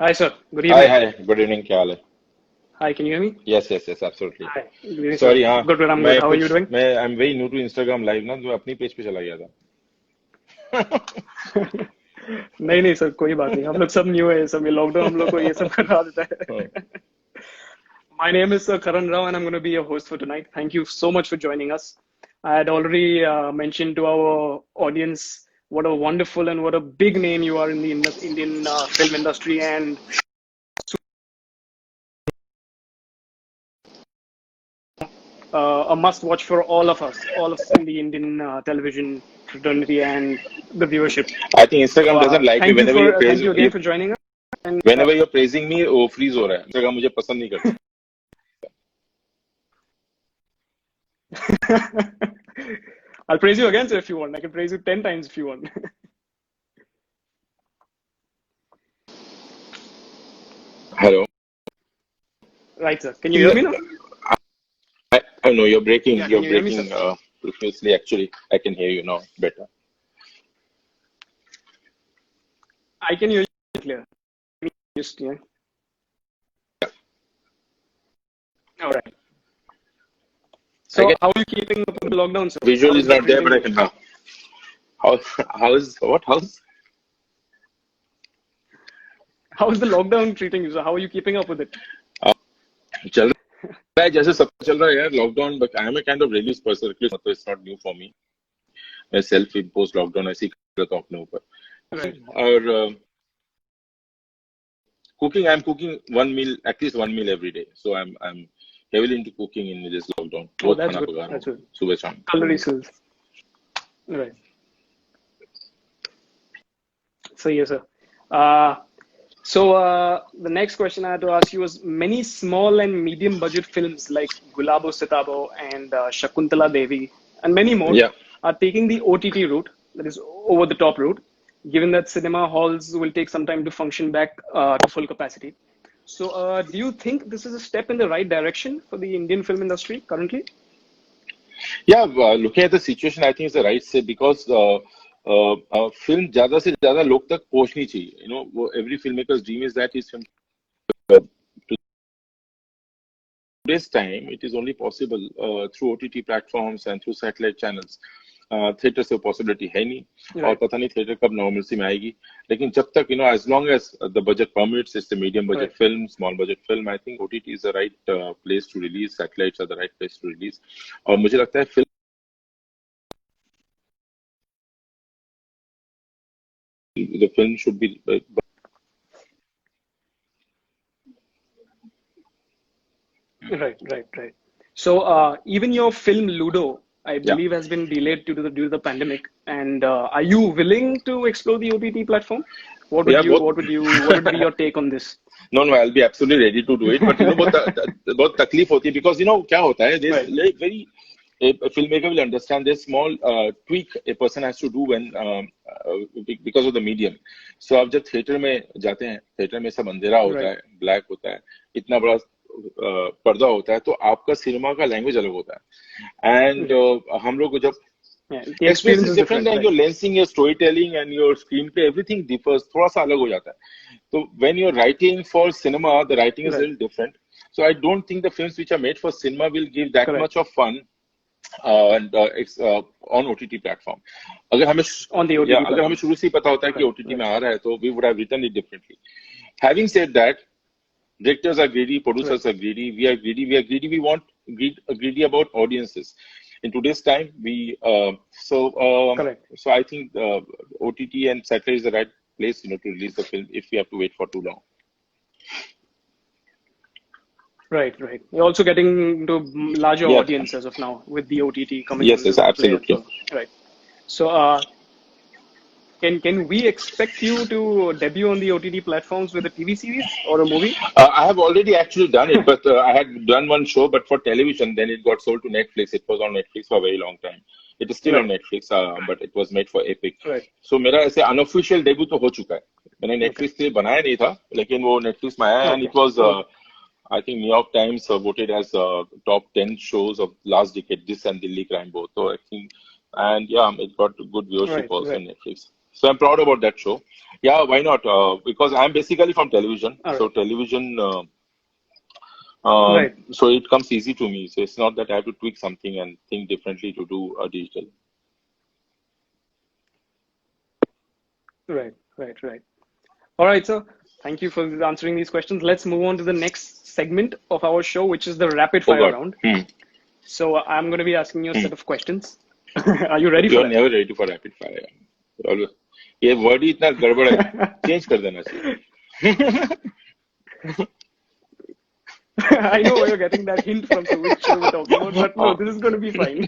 Hi, sir. Good Hi, evening. hi. Good evening, क्या हाल है? Hi, can you hear me? Yes, absolutely. Hi. Good evening, sir. Sorry, हाँ, Good, I'm good. How are you doing? I'm very new to Instagram live ना, तो अपनी page पे चला गया था. नहीं नहीं सर, कोई बात नहीं. हम लोग सब न्यू है, सब ये लॉकडाउन हम लोग को ये सब करवा देता है. My name is Karan Rao, and I'm going to be your host for tonight. Thank you so much for joining us. I had already mentioned to our audience what a wonderful and what a big name you are in the Indian film industry, and a must-watch for all of us in the Indian television fraternity and the viewership. I think Instagram doesn't like me whenever you praise. Thank you again for joining us. And whenever you're praising me, वो freeze हो रहा है. Instagram मुझे पसंद नहीं करता. I'll praise you again, sir, if you want. I can praise you 10 times if you want. Hello. Right, sir. Can you hear me now? I know you're breaking. Yeah, you're can you hear me, breaking sir? profusely. Actually, I can hear you now better. I can hear you clear. Just, yeah. All right. So, how are you keeping up with the lockdown, sir? Visual is not there, but I can now. How's the lockdown treating you, sir? How are you keeping up with it? चल रहा है जैसे सब चल रहा है यार lockdown. But I am a kind of release person, तो it's not new for me. मैं सेल्फ इम्पोज लॉकडाउन ऐसे ही करता हूँ अपने ऊपर. और cooking, I'm cooking at least one meal every day. So I'm heavily into cooking in this lockdown. Oh, that's good. That's good. सुबह शाम. Calorie skills. Right. So yes, sir. The next question I had to ask you was, many small and medium budget films like Gulabo Sitabo and Shakuntala Devi and many more are taking the OTT route, that is over the top route, given that cinema halls will take some time to function back to full capacity. So do you think this is a step in the right direction for the Indian film industry currently? Yeah, looking at the situation, I think it's the right step because film ज़्यादा से ज़्यादा लोग तक पहुंचनी चाहिए. You know, every filmmaker's dream is that his film. Today's time, it is only possible through OTT platforms and through satellite channels. Theatre से possibility है नहीं और पता नहीं थिएटर कब नॉर्मलसी में आएगी. लेकिन जब तक as long as the budget permits, it's a medium budget film, small budget film, I think OTT is the right place to release. Satellites are the right place to release. और मुझे लगता है film the film should be Right. So even your film Ludo, I believe, has been delayed due to the pandemic. And are you willing to explore the OTT platform? What would be your take on this? No, I'll be absolutely ready to do it. But you know, बहुत तकलीफ होती है because you know क्या होता है? There's very a filmmaker will understand this small tweak a person has to do when because of the medium. So आप जब theatre में जाते हैं, थिएटर में सब अंधेरा होता है, ब्लैक होता है, इतना बड़ा पर्दा होता है, तो आपका सिनेमा का लैंग्वेज अलग होता है. एंड हम लोग जब experience is different and your lensing, your storytelling and your screenplay, everything differs. थोड़ा सा अलग हो जाता है. So when you're writing for cinema, the writing is a little different. So I don't think the films which are made for cinema will give that much of fun on OTT platform. अगर हमें शुरू से ही पता होता है कि OTT में आ रहा है, तो we would have written it differently. Having said that, directors are greedy, producers are greedy, we are greedy, we want greedy about audiences. In today's time, so I think OTT and satellite is the right place, you know, to release the film if we have to wait for too long. Right. You're also getting into larger audience as of now with the OTT coming. Yes, absolutely. Right. So, can we expect you to debut on the OTT platforms with a TV series or a movie? I have already actually done it, but I had done one show, but for television. Then it got sold to Netflix. It was on Netflix for a very long time. It is still on Netflix, but it was made for Epic. So मेरा ऐसे unofficial debut तो हो चुका है. मैंने Netflix से बनाया नहीं था, लेकिन वो Netflix में आया, and it was I think New York Times voted as top 10 shows of last decade. This and Delhi Crime both. So I think, and it got good viewership also on Netflix. So I'm proud about that show. Yeah, why not? Because I'm basically from television. All So right. television, Right. so it comes easy to me. So it's not that I have to tweak something and think differently to do a digital. Right. Right. Right. All right, sir. Thank you for answering these questions. Let's move on to the next segment of our show, which is the rapid Oh fire God. round. So I'm going to be asking you a set of questions. Are you ready You for are that? never ready for rapid fire. Always. ये word ही इतना गड़बड़ है, change कर देना चाहिए. I know where you're getting that hint from, so which show we're talking about, but no, this is going to be fine.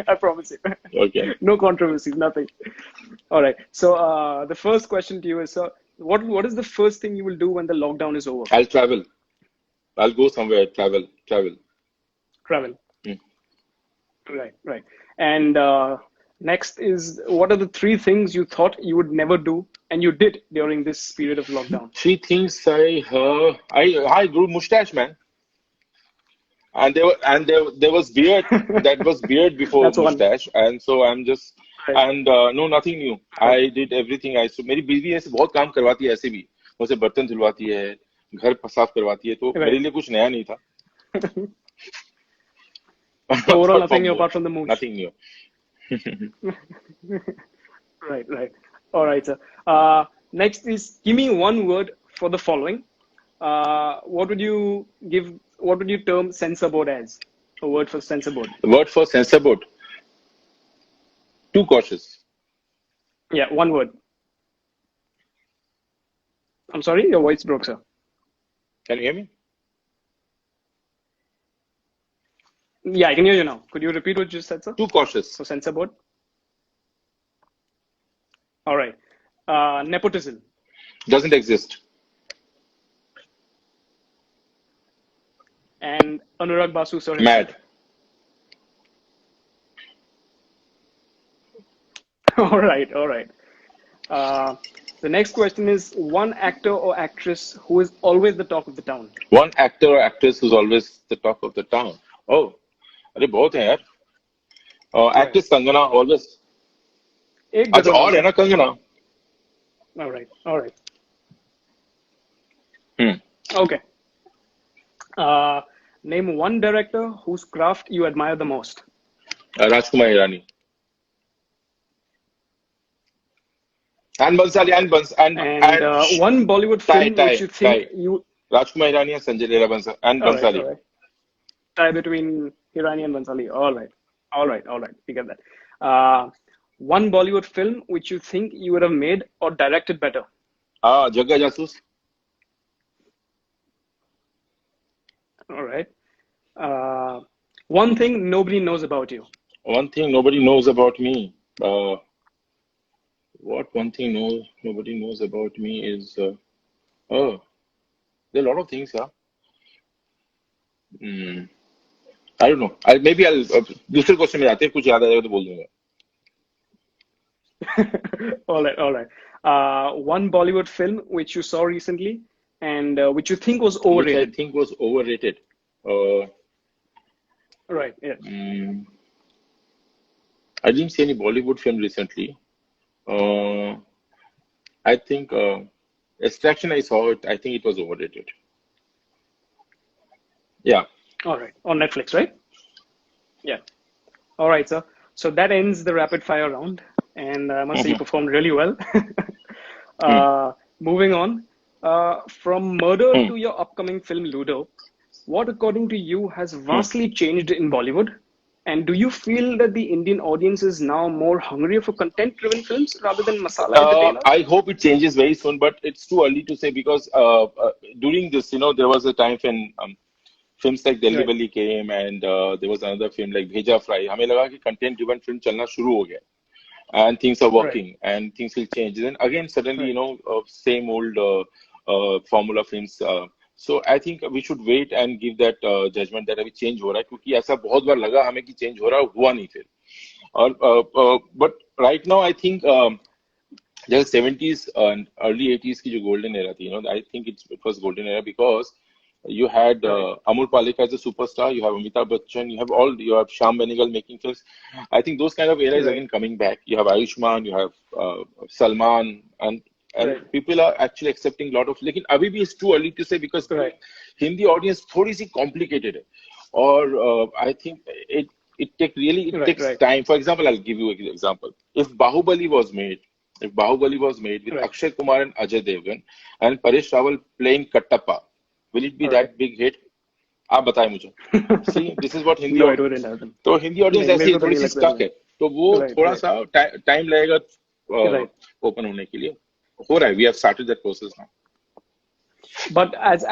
I promise you. Okay. No controversies, nothing. All right. So the first question to you is, sir, what is the first thing you will do when the lockdown is over? I'll travel. I'll go somewhere. Travel. Travel. Right. Right. And next is, what are the 3 things you thought you would never do and you did during this period of lockdown? 3 things I grew mustache, man. And there was beard that was beard before That's one. mustache, and so I'm just Right. and no, nothing new. I did everything. मेरी बीवी ऐसे बहुत काम करवाती है, ऐसे भी मुझसे बर्तन धुलवाती है, घर साफ करवाती है, तो Right. मेरे लिए कुछ नया नहीं था. So overall, Apart nothing from new those, apart from the mooch. nothing new. Right, right. All right, sir. Next is, give me one word for the following. What would you term censor board as? A word for censor board. The word for censor board. Too cautious. Yeah, one word. I'm sorry, your voice broke, sir. Can you hear me? Yeah, I can hear you now. Could you repeat what you said, sir? Too cautious. So censor board. All right. Nepotism. Doesn't exist. And Anurag Basu, sir. Mad. All right, all right. The next question is, one actor or actress who is always the talk of the town. One actor or actress who's always the talk of the town. Oh, अरे बहुत हैं यार. Actress Kangana always. एक अच्छा बताओ और है ना Kangana. All right, all right. Hmm. Okay. Name one director whose craft you admire the most. Rajkumar Hirani. And Bansali and one Bollywood film which you think you. Rajkumar Hirani and Sanjay Leela Bansali and Bansali. All right. Tie between Hirani and Bansali. All right. All right. All right. We get that. One Bollywood film which you think you would have made or directed better. Jagga Jasoos. All right. One thing nobody knows about you. One thing nobody knows about me. What one thing nobody knows about me is there are a lot of things, yeah. I don't know. Maybe I'll दूसरे question में जाते हैं, कुछ याद आएगा तो बोल दूंगा. All right, all right. One Bollywood film which you saw recently and which you think was overrated. Which I think was overrated. Right, yeah. I didn't see any Bollywood film recently. I think Extraction, I saw it. I think it was overrated. Yeah. All right. On Netflix, right? Yeah. All right, sir. So that ends the rapid fire round. And I must say you performed really well. Moving on. From Murder to your upcoming film Ludo, what according to you has vastly changed in Bollywood? And do you feel that the Indian audience is now more hungry for content-driven films rather than masala entertainers? I hope it changes very soon, but it's too early to say because during this, there was a time when films like Delhi Belly came and there was another film like Bheja Fry. हमें लगा कि content-driven film चलना शुरू हो गया, and things are working and things will change. Then again, suddenly, same old formula films. So I think we should wait and give that judgment that अभी change हो रहा है, क्योंकि ऐसा बहुत बार लगा हमें कि change हो रहा है, हुआ नहीं फिर. और but right now I think the 70s and early 80s की जो golden era थी, I think it was golden era because You had Amol Palek as a superstar. You have Amitabh Bachchan. You have Shyam Benegal making films. I think those kind of era is again coming back. You have Ayushmann. You have Salman, and people are actually accepting a lot of. Lekin abhi bhi is too early to say because Hindi audience थोड़ी सी complicated है. Or I think it takes time. For example, I'll give you an example. If Bahubali was made with Akshay Kumar and Ajay Devgan and Paresh Rawal playing Kattappa, will it be that big hit? आप बताएं मुझे. See, this is what Hindi audience. तो Hindi audience ऐसी थोड़ी सी stuck है. तो वो थोड़ा सा time लगेगा open होने के लिए. हो रहा है. We have started that process now. But as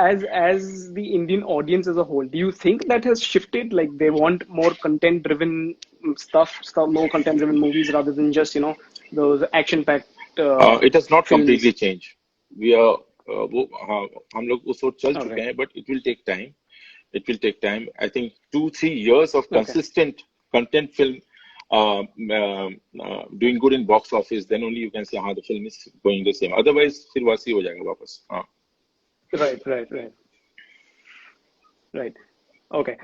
the Indian audience as a whole, do you think that has shifted? Like they want more content-driven stuff, more content-driven movies rather than just those action-packed. It has not films. Completely changed. We are हम लोग उस ओर चल चुके हैं, but it will take time. It will take time. I think 2-3 years of consistent content film doing good in box office, then only you can say the film is going the same. Otherwise, फिर वैसे ही हो जाएगा वापस. Right. Okay.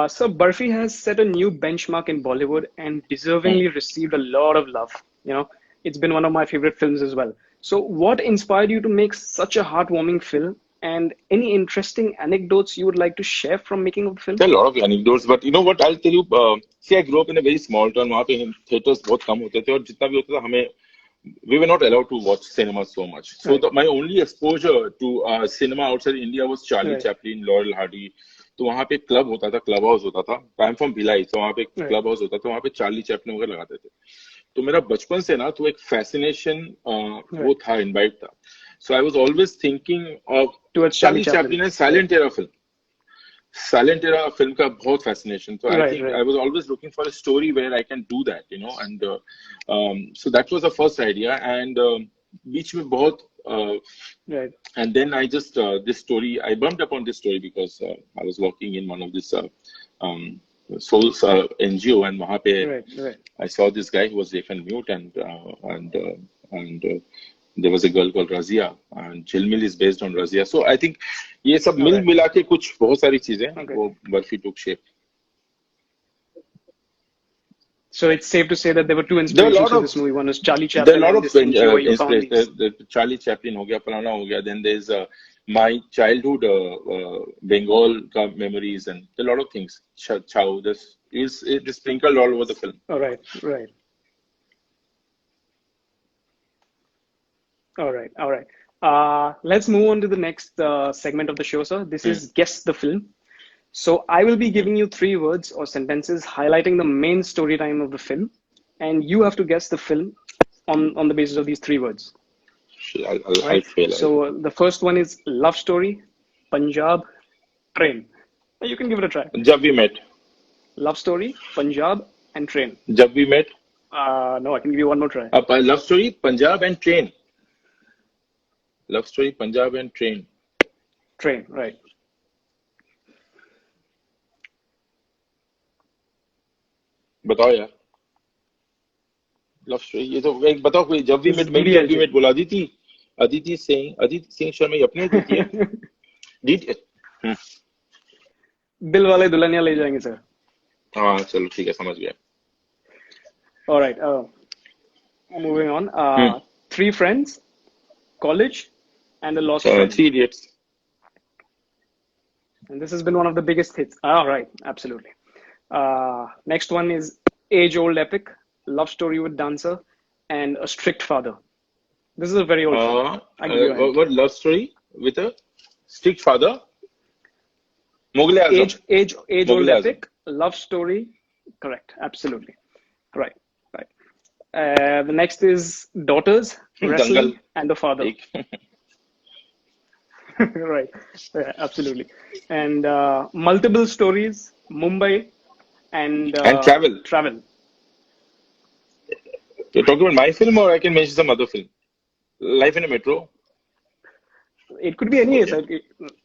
So Barfi has set a new benchmark in Bollywood and deservingly received a lot of love. It's been one of my favorite films as well. So what inspired you to make such a heartwarming film? And any interesting anecdotes you would like to share from making of the film? There are a lot of anecdotes, but you know what? I'll tell you. See, I grew up in a very small town. वहाँ पे theaters बहुत कम होते थे और जितना भी होता था we were not allowed to watch cinema so much. So my only exposure to cinema outside India was Charlie Chaplin, Laurel Hardy. तो वहाँ पे क्लब होता था, क्लब हाउस होता था. I am from Bhilai, तो वहाँ पे क्लब हाउस होता था. वहाँ पे चार्ली चैपलिन वगैरह लगाते थे. तो मेरा बचपन से ना तो एक fascination वो था, invite था. So I was always thinking of Charlie Chaplin and Silent Era film. Silent Era film का बहुत fascination. So I think I was always looking for a story where I can do that, and so that was the first idea. And बीच में बहुत and then I just this story I bumped upon this story because I was working in one of this Souls NGO, and वहाँ पे I saw this guy who was deaf and mute, and there was a girl called Razia, and Jilmil is based on Razia. So I think ये सब मिल मिला के कुछ बहुत सारी चीजें वो barfi took shape. So it's safe to say that there were two inspirations for this movie. One was Charlie Chaplin. There are a lot of inspirations. Charlie Chaplin हो गया, फलाना हो गया. Then there's my childhood Bengal memories, and a lot of things. Chow, this is sprinkled all over the film. All right. Let's move on to the next segment of the show, sir. This is Guess the Film. So I will be giving you 3 words or sentences highlighting the main storyline of the film, and you have to guess the film on the basis of these 3 words. I'll fail. So the first one is love story, Punjab, train. You can give it a try. Jab We Met. Love story, Punjab, and train. Jab We Met. No, I can give you one more try. Love story, Punjab, and train. Love story, Punjab, and train. Train, right. बताओ यार. Love story ये तो एक बताओ कोई. जब we met बोला अदिति सिंह शर्मा अपने देती है. दिल वाले दुल्हनिया ले जाएंगे सर. हाँ चलो ठीक है, समझ गया. All right. Moving on. 3 friends, college, and a lost friend. 3 Idiots. And this has been one of the biggest hits. All right, absolutely. Next one is age-old epic, love story with dancer, and a strict father. This is a very old film. What love story with a strict father? Mughal-e-Azam. Age-old epic, love story. Correct, absolutely. Right. The next is daughters, wrestling, and the father. Right, absolutely. And multiple stories, Mumbai, and travel. You're talking about my film, or I can mention some other film? Life in a Metro. It could be any.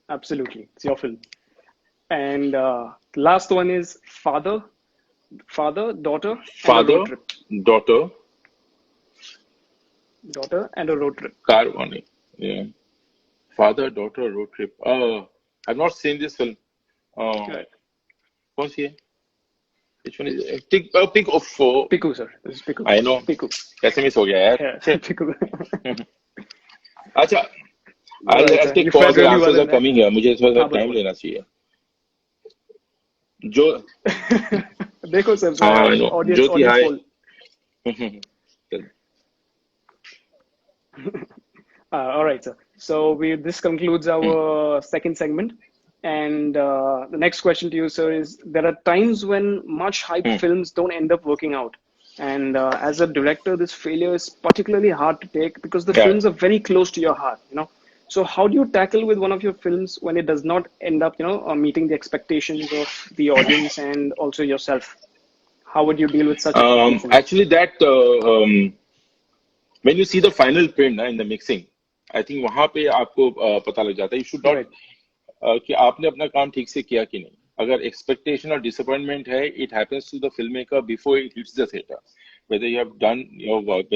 Absolutely, it's your film. And last one is father, daughter, and a road trip. Daughter and a road trip. Car warning. Yeah. Father, daughter, road trip. I've not seen this film. Right. कौन सी है? Which one is it? Pick of four. Piku, sir. This is Piku. I know. Piku. कैसे miss हो गया यार? Yeah, Piku. अच्छा, I'll Right, take you pause. felt really Answers well are in that. coming here. मुझे थोड़ा हाँ, time बोलो, लेना चाहिए. जो देखो sir, I know. audience Jyoti hi. poll. All right, sir. So this concludes our second segment. And the next question to you, sir, is there are times when much hyped films don't end up working out. And as a director, this failure is particularly hard to take because the films are very close to your heart, you know. So how do you tackle with one of your films when it does not end up, meeting the expectations of the audience and also yourself? How would you deal with such incidents? Actually, that when you see the final print in the mixing, I think वहाँ पे आपको पता लग जाता है. You should not कि आपने अपना काम ठीक से किया कि नहीं. अगर expectation और disappointment है, it happens to the filmmaker before it hits the theater. Whether you have done your work,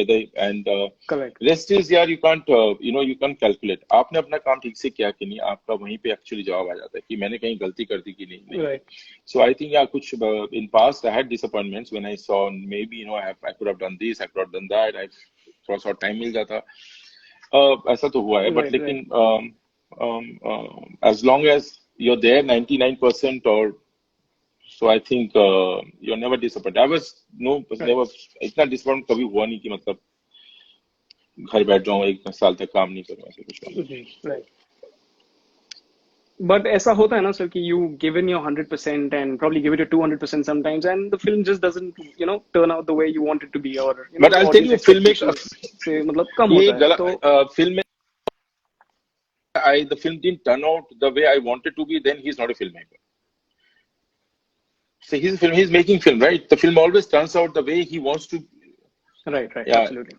Correct. Rest is यार you can't you can't calculate. आपने अपना काम ठीक से किया कि नहीं, आपका वहीं पे actually जवाब आ जाता है कि मैंने कहीं गलती कर दी कि नहीं. Right. So I think कुछ in past I had disappointments when I saw maybe I could have done this, I could have done that. I थोड़ा सा टाइम मिल जाता. ऐसा तो हुआ है, but लेकिन as long as you're there 99% or so, I think you're never disappointed. I was never इतना disappointed कभी हुआ नहीं कि मतलब घर बैठ जाऊँ एक साल तक काम नहीं करूँ ऐसे कुछ. Right. But ऐसा होता है ना sir कि you given your 100% and probably give it a 200% sometimes and the film just doesn't turn out the way you want it to be or but I'll tell you filmmaker से मतलब कम होता है तो film the film didn't turn out the way I wanted to be, then he's not a filmmaker. So he's making film, right? The film always turns out the way he wants to. Right, yeah, absolutely.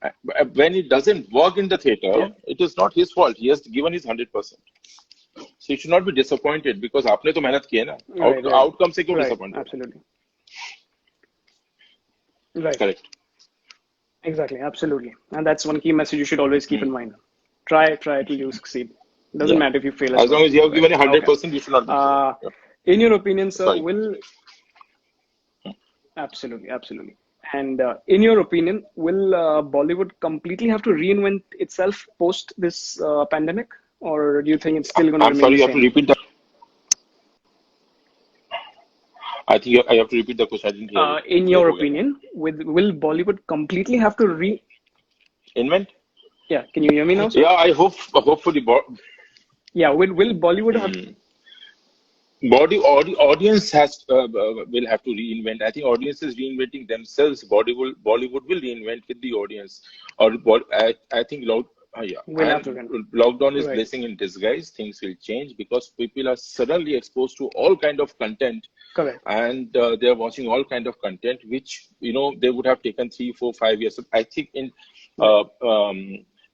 When it doesn't work in the theater, it is not his fault. He has given his 100%. So you should not be disappointed because आपने तो मेहनत की है ना. Outcome से क्यों disappointed? Absolutely. Right. Correct. Exactly, absolutely. And that's one key message you should always keep in mind. Try till you succeed. Doesn't matter if you fail. As long as you have given 100%, you should not be. In your opinion, sir, Absolutely. And in your opinion, will Bollywood completely have to reinvent itself post this pandemic? Or do you think it's still going to remain the same? I'm sorry, you have to repeat that. I think I have to repeat the question. I didn't hear it. In your opinion, will Bollywood completely have to invent? Yeah, can you hear me now, sir? Yeah, I hopefully. Yeah, will Bollywood have... audience will have to reinvent. I think audience is reinventing themselves. Bollywood will reinvent with the audience. Or I think lockdown is blessing in disguise. Things will change because people are suddenly exposed to all kind of content. Correct. And they are watching all kind of content, which they would have taken 3, 4, 5 years. So I think in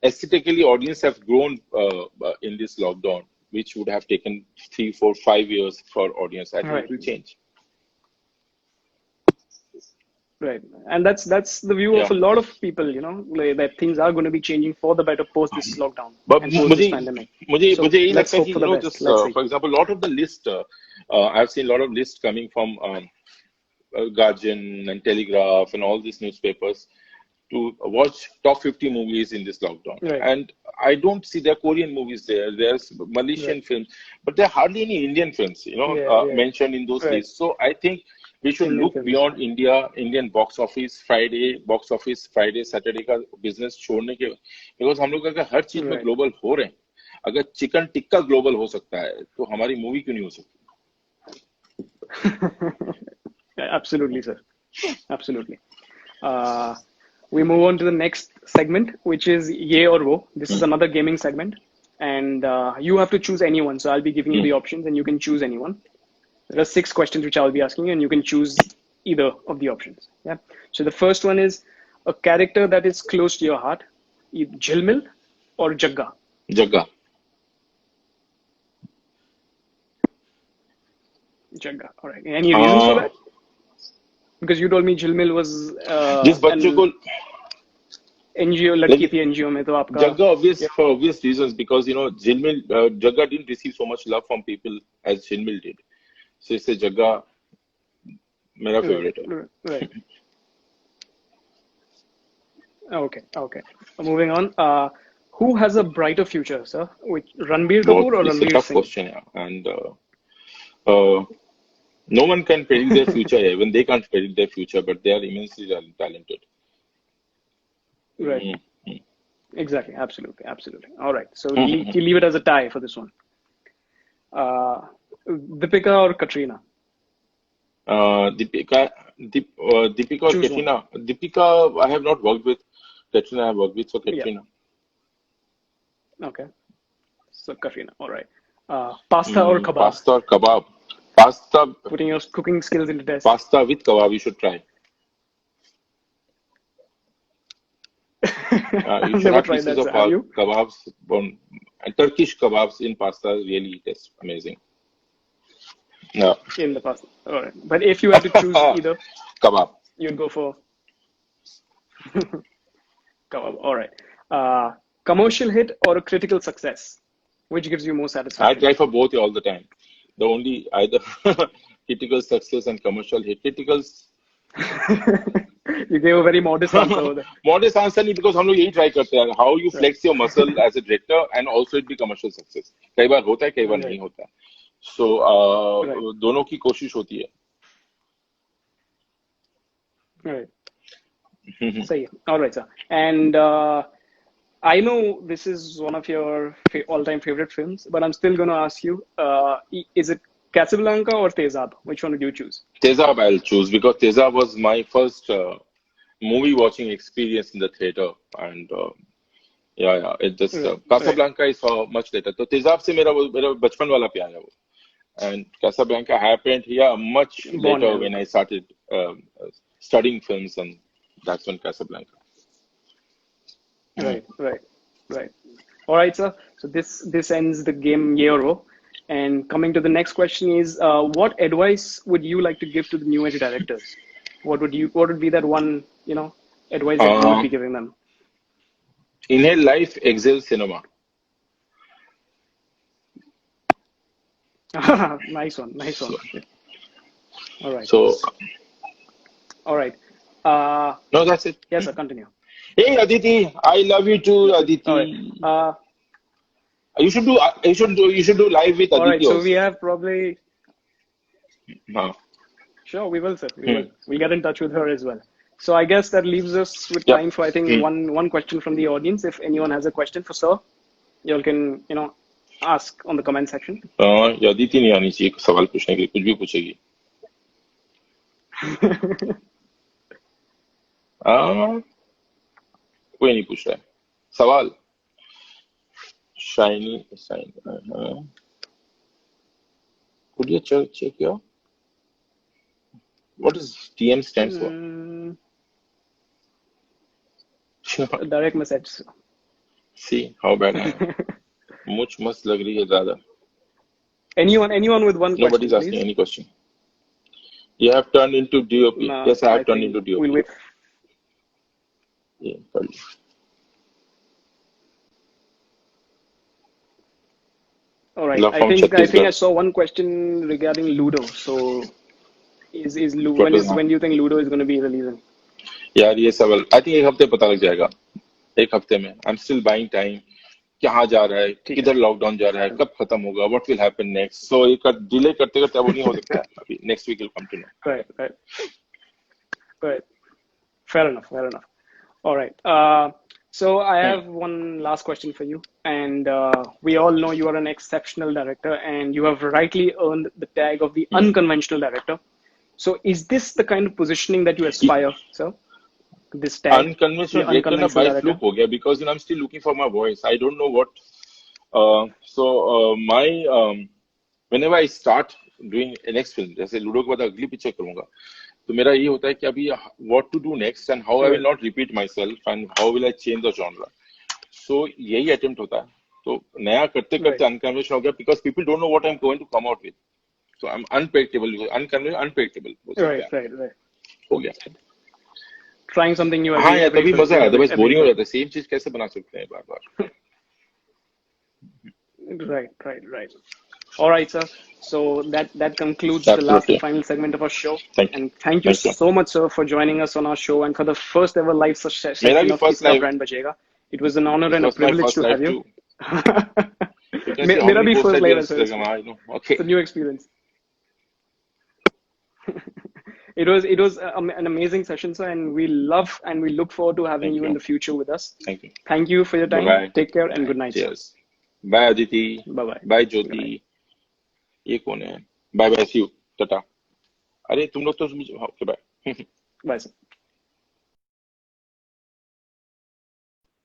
aesthetically, audience have grown in this lockdown, which would have taken 3, 4, 5 years for audience. I think it will change. Right. And that's the view of a lot of people, that things are going to be changing for the better post this lockdown and post this pandemic. Let's hope for the best. For example, a lot of the list, I've seen a lot of lists coming from Guardian and Telegraph and all these newspapers to watch top 50 movies in this lockdown. Right. And I don't see there are Korean movies there. There's Malaysian films, but there are hardly any Indian films, mentioned in those lists. So I think we should look beyond Indian box office, Friday, Saturday का business छोड़ने के, because हम लोग अगर हर चीज में global हो रहे हैं, अगर चिकन टिक्का global हो सकता है, तो हमारी मूवी क्यों नहीं हो सकती? Absolutely, sir. Absolutely. We move on to the next segment, which is Ye or Wo. This is another gaming segment. And you have to choose anyone. So I'll be giving you the options and you can choose anyone. There are 6 questions which I'll be asking you and you can choose either of the options. Yeah. So the first one is a character that is close to your heart, either Jilmil or Jagga. Jagga. Jagga. All right. Any reasons for that? Because you told me Jilmil was NGO लड़की थी NGO में, तो आपका Jagga obvious for obvious reasons, because Jilmil Jagga didn't receive so much love from people as Jilmil did. So इससे Jagga मेरा favorite है. Right. Okay. Moving on. Who has a brighter future, sir? Which Ranbir Kapoor or It's a Ranveer tough Singh? question, yeah. And no one can predict their future. Even they can't predict their future, but they are immensely talented. Right. Exactly. Absolutely. All right. So leave it as a tie for this one. Deepika or Katrina? Deepika or Choose Katrina. Deepika, I have not worked with. Katrina, I have worked with. So Katrina. Yeah. Okay. So Katrina. All right. Pasta or kebab? Pasta or kebab? Pasta. Putting your cooking skills into test. Pasta with kebab, you should try. You should have pieces of kebabs, Turkish kebabs in pasta. Really, it's amazing. No. In the pasta. All right. But if you had to choose either, kebab, you'd go for kebab. All right. Commercial hit or a critical success? Which gives you more satisfaction? I try for both all the time. The only either critical success and commercial hit. Criticals. You gave a very modest answer over there. Modest answer नहीं, because हम लोग यही try करते हैं. How you flex your muscle as a director and also it be commercial success. कई बार होता है, कई बार नहीं होता है. So दोनों की कोशिश होती है. Right. सही है. All right, sir. And I know this is one of your all-time favorite films, but I'm still going to ask you: is it Casablanca or Tezab? Which one would you choose? Tezab I'll choose, because Tezab was my first movie watching experience in the theater, and it just Casablanca I saw much later. So Tezab से मेरा बचपन वाला प्यार है वो, and Casablanca happened much later when I started studying films, and that's when Casablanca. Right. All right, sir. So this ends the game Auro. And coming to the next question is, what advice would you like to give to the new age directors? What would be that one, advice that you would be giving them? Inhale life, exhale cinema. Nice one. All right. So. All right. No, that's it. Yes, sir. Continue. Hey, Aditi, I love you too, Aditi. All right. You should do live with Aditi. All right, so also. we have probably. No. Sure, we will, sir. We'll get in touch with her as well. So I guess that leaves us with time for, I think, one question from the audience. If anyone has a question for sir, you all can ask on the comment section. Aditi नहीं आनी चाहिए सवाल पूछने के लिए, कुछ भी पूछेगी. कोई नहीं पूछ रहा है सवाल. Shiny. Could you check here? What does TM stands for? Direct message. See how bad I am. मुझ मस्त लग रही है ज़्यादा. Anyone with one question? Nobody's asking any question. You have turned into DOP. No, yes, I have turned into DOP. We'll wait. Yeah, probably. All right. I think I saw one question regarding Ludo. So, when do you think Ludo is going to be releasing? यार ये सवाल I think एक हफ्ते पता लग जाएगा. एक हफ्ते में. I'm still buying time. कहाँ जा रहा है? किधर लॉकडाउन जा रहा है? कब खत्म होगा? What will happen next? So ये डिले करते करते अब नहीं हो सकता. अभी next week will come to know. Right. Fair enough. All right. So I have one last question for you, and we all know you are an exceptional director, and you have rightly earned the tag of the unconventional director. So is this the kind of positioning that you aspire, sir? This tag, unconventional director na by fluke ho gaya, because I'm still looking for my voice. I don't know what. Whenever I start doing a next film, जैसे ludo के बाद अगली picture करूंगा, तो मेरा ये होता है कि अभी what to do next and how I will not repeat myself and how will I change the genre. So यही attempt होता है. तो नया करते करते unconventional हो गया, because people don't know what I'm going to come out with. So I'm unpredictable. Unpredictable. Right. हो गया. trying something new हाँ यार तभी मजा है, otherwise every boring हो day. जाता है, सेम चीज कैसे बना सकते हैं बार बार. Right. All right, sir. So that concludes the last and final segment of our show. And thank you so much, sir, for joining us on our show and for the first ever live session of Kiska Brand Bajega. It was an honor and a privilege to have you. मेरा भी first live है, sir. It's a new experience. It was an amazing session, sir, and we love and we look forward to having you in the future with us. Thank you for your time. Bye-bye. Take care and good night. Cheers. Bye Aditi. Bye. Bye Jyoti. ये कौन है? Bye bye, see you. Tata. अरे तुम लोग तो okay bye. Bye sir.